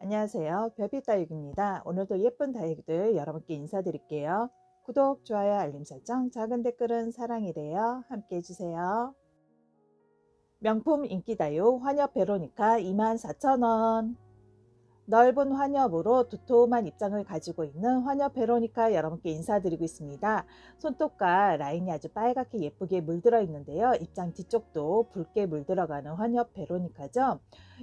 안녕하세요. 별빛 다육입니다. 오늘도 예쁜 다육들 여러분께 인사드릴게요. 구독, 좋아요, 알림 설정, 작은 댓글은 사랑이래요. 함께 해주세요. 명품 인기 다육 환엽 베로니카 24,000원. 넓은 환엽으로 두툼한 입장을 가지고 있는 환엽 베로니카 여러분께 인사드리고 있습니다. 손톱과 라인이 아주 빨갛게 예쁘게 물들어 있는데요. 입장 뒤쪽도 붉게 물들어가는 환엽 베로니카죠.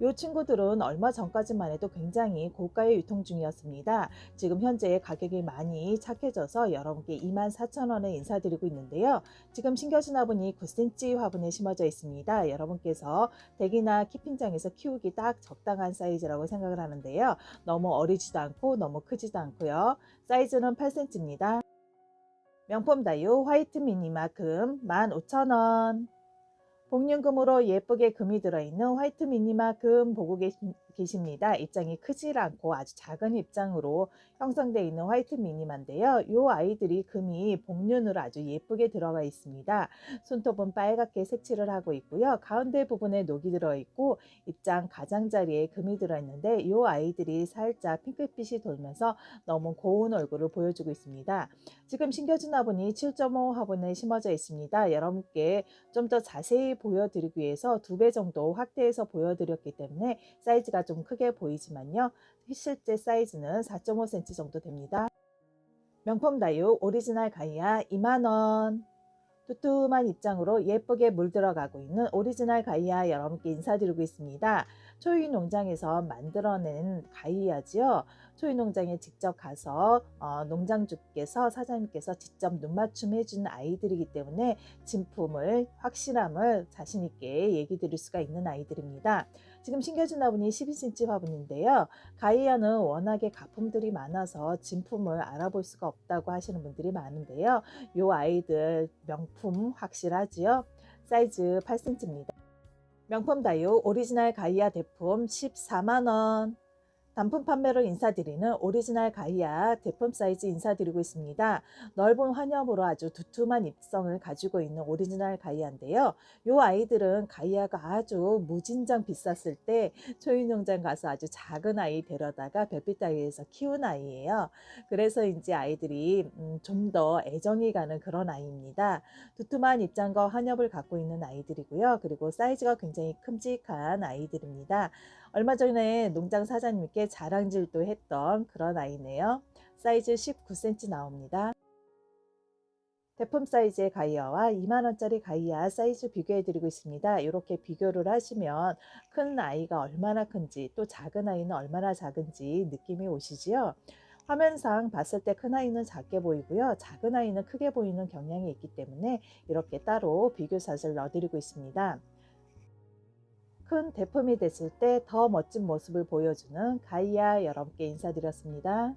이 친구들은 얼마 전까지만 해도 굉장히 고가에 유통 중이었습니다. 지금 현재 가격이 많이 착해져서 여러분께 24,000원에 인사드리고 있는데요. 지금 심겨진 화분이 9cm 화분에 심어져 있습니다. 여러분께서 댁이나 키핑장에서 키우기 딱 적당한 사이즈라고 생각을 하는데요. 너무 어리지도 않고 너무 크지도 않고요. 사이즈는 8cm입니다. 명품 다육 화이트 미니마금 15,000원. 복륜금으로 예쁘게 금이 들어있는 화이트 미니마 금 보고 계십니다. 입장이 크지 않고 아주 작은 입장으로 형성되어 있는 화이트 미니마인데요. 이 아이들이 금이 복륜으로 아주 예쁘게 들어가 있습니다. 손톱은 빨갛게 색칠을 하고 있고요. 가운데 부분에 녹이 들어있고 입장 가장자리에 금이 들어있는데 이 아이들이 살짝 핑크빛이 돌면서 너무 고운 얼굴을 보여주고 있습니다. 지금 심겨진 화분이 7.5 화분에 심어져 있습니다. 여러분께 좀 더 자세히 보여드리기 위해서 2배 정도 확대해서 보여드렸기 때문에 사이즈가 좀 크게 보이지만요. 실제 사이즈는 4.5cm 정도 됩니다. 명품 다육 오리지널 가이아 2만원. 두툼한 입장으로 예쁘게 물들어가고 있는 오리지널 가이아 여러분께 인사드리고 있습니다. 초이 농장에서 만들어낸 가이아지요. 초이 농장에 직접 가서 농장주께서 사장님께서 직접 눈맞춤 해준 아이들이기 때문에 진품을 확실함을 자신 있게 얘기 드릴 수가 있는 아이들입니다. 지금 심겨진 화분이 12cm 화분인데요. 가이아는 워낙에 가품들이 많아서 진품을 알아볼 수가 없다고 하시는 분들이 많은데요. 이 아이들 명품 확실하지요. 사이즈 8cm입니다. 명품 다육 오리지널 가이아 대품 14만원. 단품 판매로 인사드리는 오리지널 가이아 대품 사이즈 인사드리고 있습니다. 넓은 환엽으로 아주 두툼한 입성을 가지고 있는 오리지널 가이아인데요. 이 아이들은 가이아가 아주 무진장 비쌌을 때 초인농장 가서 아주 작은 아이 데려다가 별빛 다육에서 키운 아이예요. 그래서인지 아이들이 좀 더 애정이 가는 그런 아이입니다. 두툼한 입장과 환엽을 갖고 있는 아이들이고요. 그리고 사이즈가 굉장히 큼직한 아이들입니다. 얼마 전에 농장 사장님께 자랑질도 했던 그런 아이네요. 사이즈 19cm 나옵니다. 대품 사이즈의 가이아와 2만원짜리 가이아 사이즈 비교해 드리고 있습니다. 이렇게 비교를 하시면 큰 아이가 얼마나 큰지 또 작은 아이는 얼마나 작은지 느낌이 오시지요. 화면상 봤을 때 큰 아이는 작게 보이고요. 작은 아이는 크게 보이는 경향이 있기 때문에 이렇게 따로 비교샷을 넣어드리고 있습니다. 큰 대품이 됐을 때 더 멋진 모습을 보여주는 가이아 여러분께 인사드렸습니다.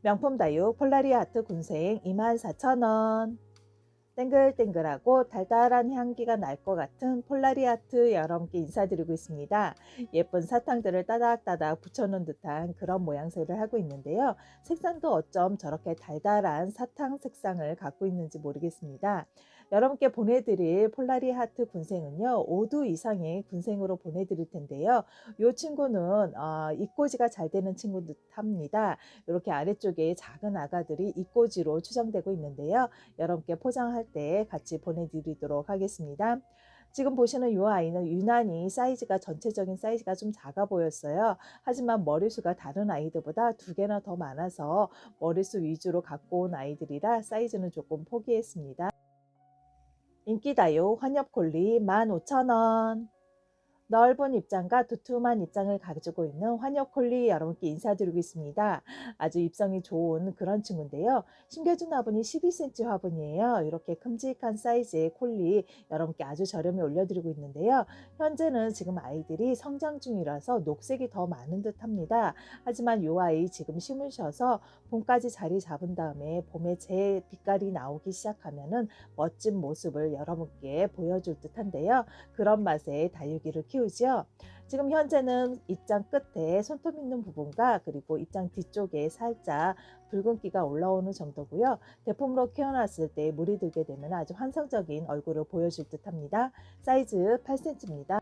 명품 다육 폴라리 아트 군생 24,000원. 땡글땡글하고 달달한 향기가 날 것 같은 폴라리 아트 여러분께 인사드리고 있습니다. 예쁜 사탕들을 따닥따닥 붙여놓은 듯한 그런 모양새를 하고 있는데요. 색상도 어쩜 저렇게 달달한 사탕 색상을 갖고 있는지 모르겠습니다. 여러분께 보내드릴 폴라리 하트 군생은요 5두 이상의 군생으로 보내드릴 텐데요. 이 친구는 입꼬지가 잘 되는 친구 듯합니다. 이렇게 아래쪽에 작은 아가들이 입꼬지로 추정되고 있는데요. 여러분께 포장할 때 같이 보내드리도록 하겠습니다. 지금 보시는 이 아이는 유난히 사이즈가 전체적인 사이즈가 좀 작아 보였어요. 하지만 머리수가 다른 아이들보다 2개나 더 많아서 머리수 위주로 갖고 온 아이들이라 사이즈는 조금 포기했습니다. 인기다육 환엽콜리 15,000원. 넓은 입장과 두툼한 입장을 가지고 있는 환엽콜리 여러분께 인사드리고 있습니다. 아주 입성이 좋은 그런 친구인데요. 심겨진 화분이 12cm 화분이에요. 이렇게 큼직한 사이즈의 콜리 여러분께 아주 저렴히 올려드리고 있는데요. 현재는 지금 아이들이 성장 중이라서 녹색이 더 많은 듯 합니다. 하지만 이 아이 지금 심으셔서 봄까지 자리 잡은 다음에 봄에 제 빛깔이 나오기 시작하면은 멋진 모습을 여러분께 보여줄 듯 한데요. 그런 맛의 다육이를 키우죠. 지금 현재는 입장 끝에 손톱 있는 부분과 그리고 입장 뒤쪽에 살짝 붉은기가 올라오는 정도고요. 대품으로 키워놨을 때 물이 들게 되면 아주 환상적인 얼굴을 보여줄 듯 합니다. 사이즈 8cm입니다.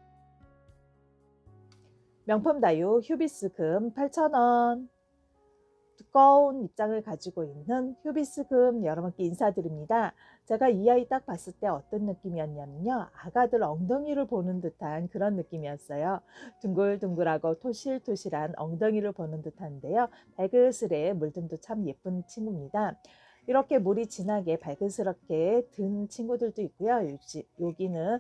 명품 다유 휴비스금 8,000원. 두꺼운 입장을 가지고 있는 휴비스금 여러분께 인사드립니다. 제가 이 아이 딱 봤을 때 어떤 느낌이었냐면요. 아가들 엉덩이를 보는 듯한 그런 느낌이었어요. 둥글둥글하고 토실토실한 엉덩이를 보는 듯한데요. 발그스레 물듬도 참 예쁜 친구입니다. 이렇게 물이 진하게 발그스럽게 든 친구들도 있고요. 여기는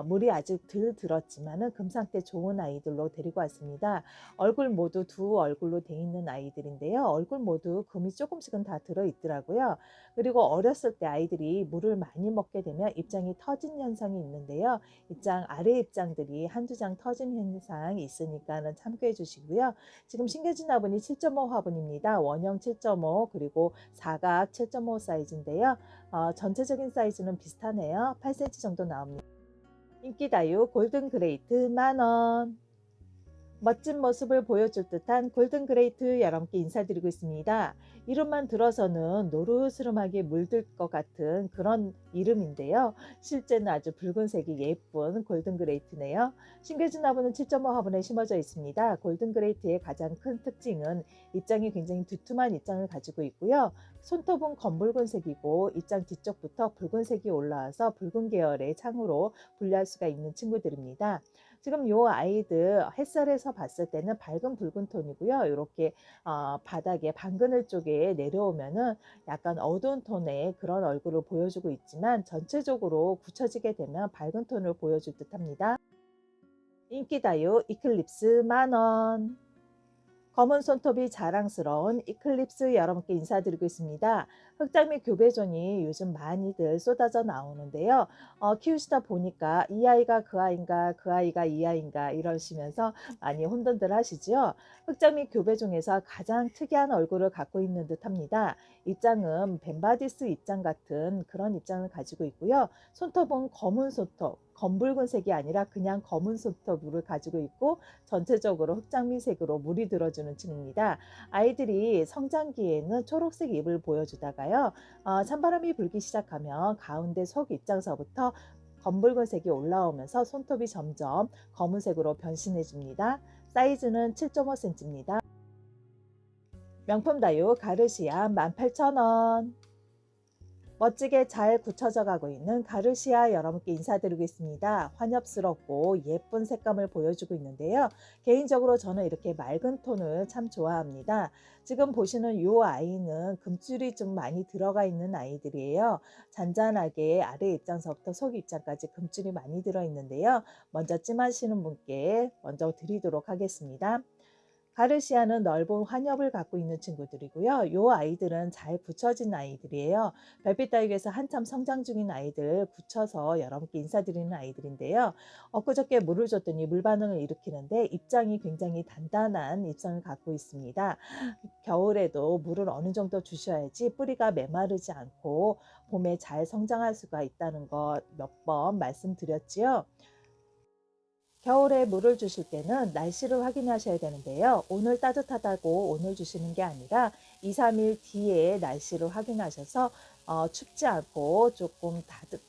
물이 아직 덜 들었지만은 금상태 좋은 아이들로 데리고 왔습니다. 얼굴 모두 두 얼굴로 돼 있는 아이들인데요. 얼굴 모두 금이 조금씩은 다 들어 있더라고요. 그리고 어렸을 때 아이들이 물을 많이 먹게 되면 입장이 터진 현상이 있는데요. 입장 아래 입장들이 한두 장 터진 현상이 있으니까는 참고해 주시고요. 지금 신겨진 화분이 7.5 화분입니다. 원형 7.5 그리고 사각 7.5 사이즈인데요. 전체적인 사이즈는 비슷하네요. 8cm 정도 나옵니다. 인기다유 골든 그레이트 만원. 멋진 모습을 보여줄 듯한 골든 그레이트 여러분께 인사드리고 있습니다. 이름만 들어서는 노르스름하게 물들 것 같은 그런 이름인데요. 실제는 아주 붉은색이 예쁜 골든 그레이트네요. 신겨진 화분은 7.5 화분에 심어져 있습니다. 골든 그레이트의 가장 큰 특징은 입장이 굉장히 두툼한 입장을 가지고 있고요. 손톱은 검붉은색이고 입장 뒤쪽부터 붉은색이 올라와서 붉은 계열의 창으로 분류할 수가 있는 친구들입니다. 지금 요 아이들 햇살에서 봤을 때는 밝은 붉은 톤이고요. 이렇게 바닥에 방그늘 쪽에 내려오면은 약간 어두운 톤의 그런 얼굴을 보여주고 있지만 전체적으로 굳혀지게 되면 밝은 톤을 보여줄 듯합니다. 인기다유 이클립스 만원. 검은 손톱이 자랑스러운 이클립스 여러분께 인사드리고 있습니다. 흑장미 교배종이 요즘 많이들 쏟아져 나오는데요. 키우시다 보니까 이 아이가 그 아이인가 그 아이가 이 아이인가 이러시면서 많이 혼돈들 하시죠. 흑장미 교배종에서 가장 특이한 얼굴을 갖고 있는 듯 합니다. 입장은 벤바디스 입장 같은 그런 입장을 가지고 있고요. 손톱은 검은 손톱, 검붉은색이 아니라 그냥 검은 손톱을 가지고 있고 전체적으로 흑장미색으로 물이 들어주는 친구입니다. 아이들이 성장기에는 초록색 잎을 보여주다가요. 찬바람이 불기 시작하면 가운데 속 입장서부터 검붉은색이 올라오면서 손톱이 점점 검은색으로 변신해 줍니다. 사이즈는 7.5cm입니다. 명품 다유 가르시아 18,000원. 멋지게 잘 굳혀져 가고 있는 가르시아 여러분께 인사드리고 있습니다. 환엽스럽고 예쁜 색감을 보여주고 있는데요. 개인적으로 저는 이렇게 맑은 톤을 참 좋아합니다. 지금 보시는 이 아이는 금줄이 좀 많이 들어가 있는 아이들이에요. 잔잔하게 아래 입장서부터 속 입장까지 금줄이 많이 들어 있는데요. 먼저 찜하시는 분께 먼저 드리도록 하겠습니다. 가르시아는 넓은 환엽을 갖고 있는 친구들이고요. 이 아이들은 잘 굳혀진 아이들이에요. 별빛 다육에서 한참 성장 중인 아이들 굳혀서 여러분께 인사드리는 아이들인데요. 엊그저께 물을 줬더니 물 반응을 일으키는데 입장이 굉장히 단단한 입장을 갖고 있습니다. 겨울에도 물을 어느 정도 주셔야지 뿌리가 메마르지 않고 봄에 잘 성장할 수가 있다는 것 몇 번 말씀드렸지요. 겨울에 물을 주실 때는 날씨를 확인하셔야 되는데요. 오늘 따뜻하다고 오늘 주시는 게 아니라 2, 3일 뒤에 날씨를 확인하셔서 춥지 않고 조금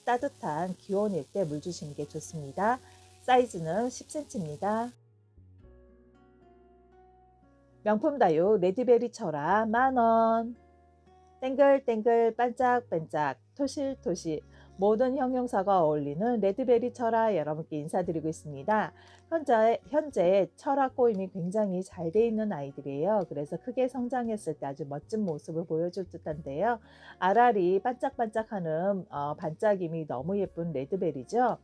따뜻한 기온일 때 물 주시는 게 좋습니다. 사이즈는 10cm입니다. 명품 다유 레드베리 철화 만원. 땡글땡글 반짝반짝 토실토실 모든 형용사가 어울리는 레드베리 철화 여러분께 인사드리고 있습니다. 현재 철화 꼬임이 굉장히 잘 돼 있는 아이들이에요. 그래서 크게 성장했을 때 아주 멋진 모습을 보여줄 듯한데요. 알알이 반짝반짝하는 반짝임이 너무 예쁜 레드베리죠.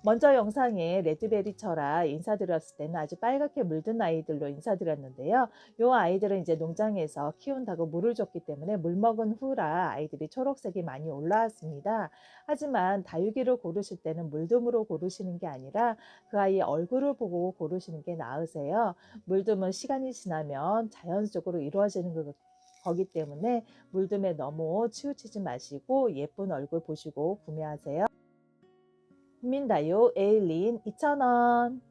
먼저 영상에 레드베리 철화 인사드렸을 때는 아주 빨갛게 물든 아이들로 인사드렸는데요. 이 아이들은 이제 농장에서 키운다고 물을 줬기 때문에 물 먹은 후라 아이들이 초록색이 많이 올라왔습니다. 하지만 다육이를 고르실 때는 물듬으로 고르시는 게 아니라 그 아이의 얼굴을 보고 고르시는 게 나으세요. 물듬은 시간이 지나면 자연적으로 이루어지는 거기 때문에 물듬에 너무 치우치지 마시고 예쁜 얼굴 보시고 구매하세요. 국민다육 에일린 2,000원.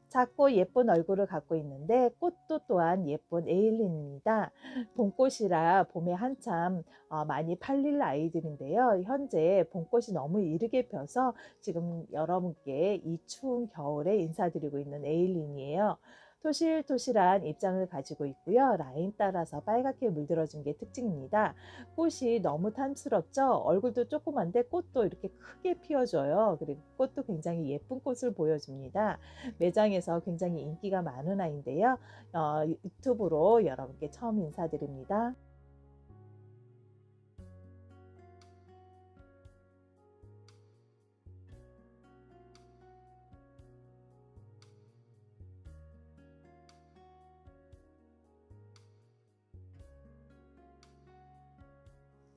작고 예쁜 얼굴을 갖고 있는데 꽃도 또한 예쁜 에일린입니다. 봄꽃이라 봄에 한참 많이 팔릴 아이들인데요. 현재 봄꽃이 너무 이르게 펴서 지금 여러분께 이 추운 겨울에 인사드리고 있는 에일린이에요. 토실토실한 입장을 가지고 있고요. 라인 따라서 빨갛게 물들어진 게 특징입니다. 꽃이 너무 탐스럽죠? 얼굴도 조그만데 꽃도 이렇게 크게 피어줘요. 그리고 꽃도 굉장히 예쁜 꽃을 보여줍니다. 매장에서 굉장히 인기가 많은 아이인데요. 유튜브로 여러분께 처음 인사드립니다.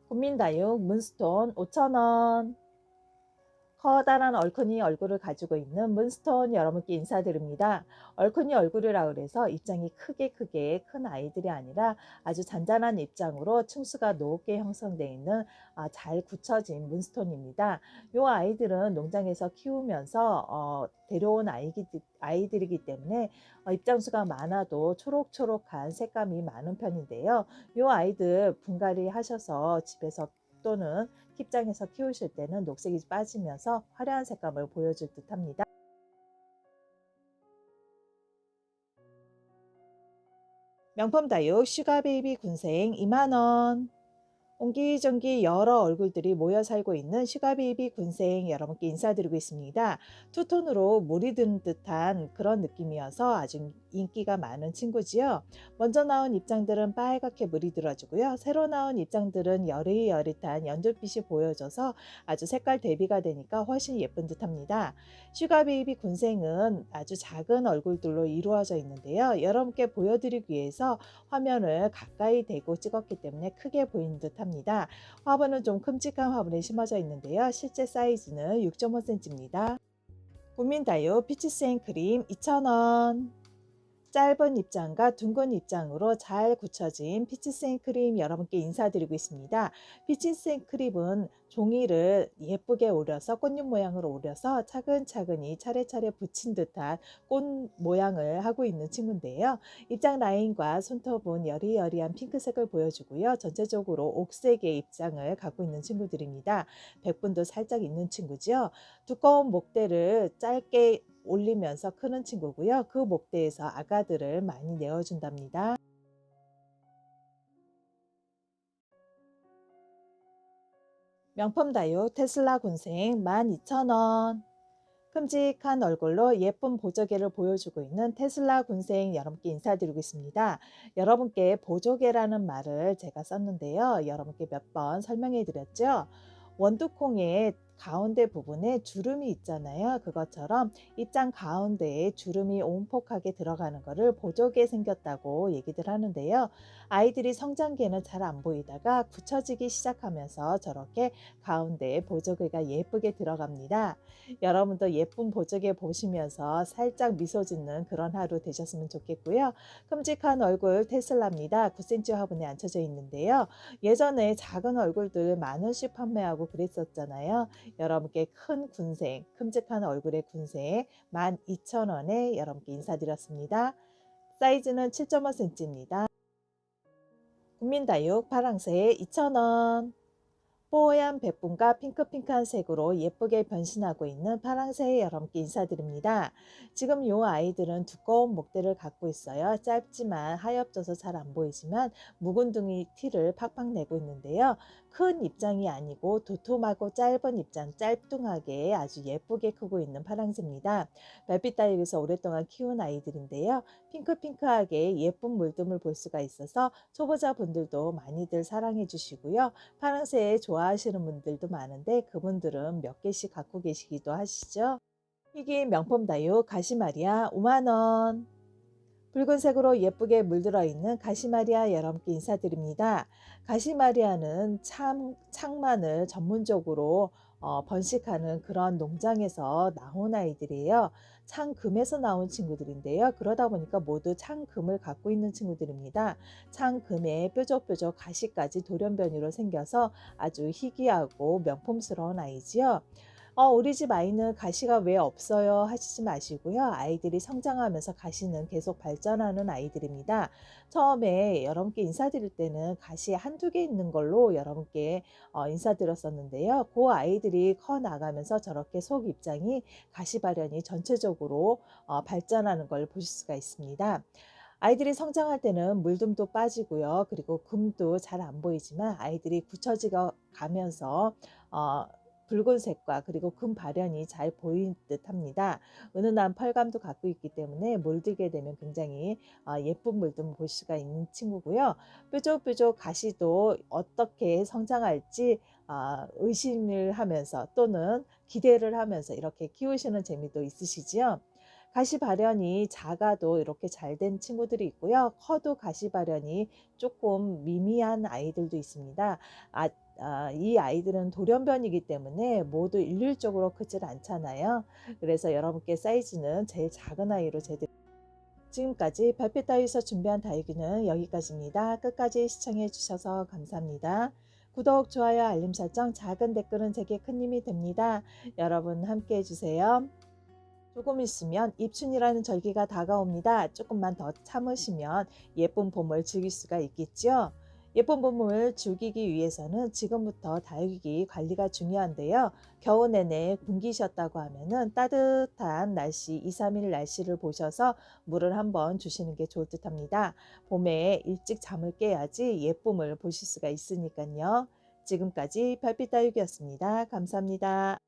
국민다육 문스톤 5,000원. 커다란 얼큰이 얼굴을 가지고 있는 문스톤 여러분께 인사드립니다. 얼큰이 얼굴이라 그래서 입장이 크게 큰 아이들이 아니라 아주 잔잔한 입장으로 층수가 높게 형성되어 있는 잘 굳혀진 문스톤입니다. 이 아이들은 농장에서 키우면서 데려온 아이들이기 때문에 입장수가 많아도 초록초록한 색감이 많은 편인데요. 이 아이들 분갈이 하셔서 집에서 또는 킵장에서 키우실 때는 녹색이 빠지면서 화려한 색감을 보여줄 듯 합니다. 명품 다육 슈가베이비 군생 2만원. 옹기종기 여러 얼굴들이 모여 살고 있는 슈가베이비 군생 여러분께 인사드리고 있습니다. 투톤으로 물이 든 듯한 그런 느낌이어서 아주 인기가 많은 친구지요. 먼저 나온 입장들은 빨갛게 물이 들어주고요. 새로 나온 입장들은 여릿여릿한 연두빛이 보여져서 아주 색깔 대비가 되니까 훨씬 예쁜 듯합니다. 슈가베이비 군생은 아주 작은 얼굴들로 이루어져 있는데요. 여러분께 보여드리기 위해서 화면을 가까이 대고 찍었기 때문에 크게 보이는 듯합니다. 화분은 좀 큼직한 화분에 심어져 있는데요. 실제 사이즈는 6.5cm입니다. 국민다육 피치생크림 2,000원. 짧은 입장과 둥근 입장으로 잘 굳혀진 피치생크림 여러분께 인사드리고 있습니다. 피치생크림은 종이를 예쁘게 오려서 꽃잎 모양으로 오려서 차근차근히 차례차례 붙인 듯한 꽃 모양을 하고 있는 친구인데요. 입장 라인과 손톱은 여리여리한 핑크색을 보여주고요. 전체적으로 옥색의 입장을 갖고 있는 친구들입니다. 백분도 살짝 있는 친구죠. 두꺼운 목대를 짧게 올리면서 크는 친구고요. 그 목대에서 아가들을 많이 내어준답니다. 명품 다육 테슬라 군생 12,000원. 큼직한 얼굴로 예쁜 보조개를 보여주고 있는 테슬라 군생 여러분께 인사드리고 있습니다. 여러분께 보조개라는 말을 제가 썼는데요. 여러분께 몇 번 설명해 드렸죠. 원두콩의 가운데 부분에 주름이 있잖아요. 그것처럼 입장 가운데에 주름이 오목하게 들어가는 것을 보조개 생겼다고 얘기들 하는데요. 아이들이 성장기에는 잘 안 보이다가 굳혀지기 시작하면서 저렇게 가운데에 보조개가 예쁘게 들어갑니다. 여러분도 예쁜 보조개 보시면서 살짝 미소 짓는 그런 하루 되셨으면 좋겠고요. 큼직한 얼굴 테슬라입니다. 9cm 화분에 앉혀져 있는데요. 예전에 작은 얼굴들 10,000원씩 판매하고 그랬었잖아요. 여러분께 큰 군생, 큼직한 얼굴의 군생 12,000원에 여러분께 인사드렸습니다. 사이즈는 7.5cm입니다. 국민다육 파랑새 2,000원. 뽀얀 백분과 핑크핑크한 색으로 예쁘게 변신하고 있는 파랑새 여러분께 인사드립니다. 지금 이 아이들은 두꺼운 목대를 갖고 있어요. 짧지만 하엽져서 잘 안 보이지만 묵은둥이 티를 팍팍 내고 있는데요. 큰 입장이 아니고 도톰하고 짧은 입장, 짧뚱하게 아주 예쁘게 크고 있는 파랑새입니다. 별빛다육에서 오랫동안 키운 아이들인데요. 핑크핑크하게 예쁜 물듬을 볼 수가 있어서 초보자분들도 많이들 사랑해 주시고요. 파랑새 좋아하시는 분들도 많은데 그분들은 몇 개씩 갖고 계시기도 하시죠. 희귀 명품 다육 가시마리아 5만원. 붉은색으로 예쁘게 물들어 있는 가시마리아 여러분께 인사드립니다. 가시마리아는 창만을 전문적으로 번식하는 그런 농장에서 나온 아이들이에요. 창금에서 나온 친구들인데요. 그러다 보니까 모두 창금을 갖고 있는 친구들입니다. 창금에 뾰족뾰족 가시까지 돌연변이로 생겨서 아주 희귀하고 명품스러운 아이지요. 우리 집 아이는 가시가 왜 없어요 하시지 마시고요. 아이들이 성장하면서 가시는 계속 발전하는 아이들입니다. 처음에 여러분께 인사드릴 때는 가시 한두 개 있는 걸로 여러분께 인사드렸었는데요. 그 아이들이 커 나가면서 저렇게 속 입장이 가시 발현이 전체적으로 발전하는 걸 보실 수가 있습니다. 아이들이 성장할 때는 물듬도 빠지고요. 그리고 금도 잘 안 보이지만 아이들이 굳혀지가 가면서 어 붉은색과 그리고 금 발현이 잘 보이는 듯합니다. 은은한 펄감도 갖고 있기 때문에 물들게 되면 굉장히 예쁜 물듬 볼 수가 있는 친구고요. 뾰족뾰족 가시도 어떻게 성장할지 의심을 하면서 또는 기대를 하면서 이렇게 키우시는 재미도 있으시지요. 가시 발현이 작아도 이렇게 잘 된 친구들이 있고요. 커도 가시 발현이 조금 미미한 아이들도 있습니다. 아 이 아이들은 돌연변이기 때문에 모두 일률적으로 크질 않잖아요. 그래서 여러분께 사이즈는 제일 작은 아이로 재드 지금까지 별빛 다육에서 준비한 다육이는 여기까지입니다. 끝까지 시청해 주셔서 감사합니다. 구독, 좋아요, 알림 설정, 작은 댓글은 제게 큰 힘이 됩니다. 여러분 함께 해주세요. 조금 있으면 입춘이라는 절기가 다가옵니다. 조금만 더 참으시면 예쁜 봄을 즐길 수가 있겠죠. 예쁜 봄을 즐기기 위해서는 지금부터 다육이 관리가 중요한데요. 겨우 내내 굶기셨다고 하면은 따뜻한 날씨 2, 3일 날씨를 보셔서 물을 한번 주시는 게 좋을 듯 합니다. 봄에 일찍 잠을 깨야지 예쁨을 보실 수가 있으니까요. 지금까지 별빛 다육이었습니다. 감사합니다.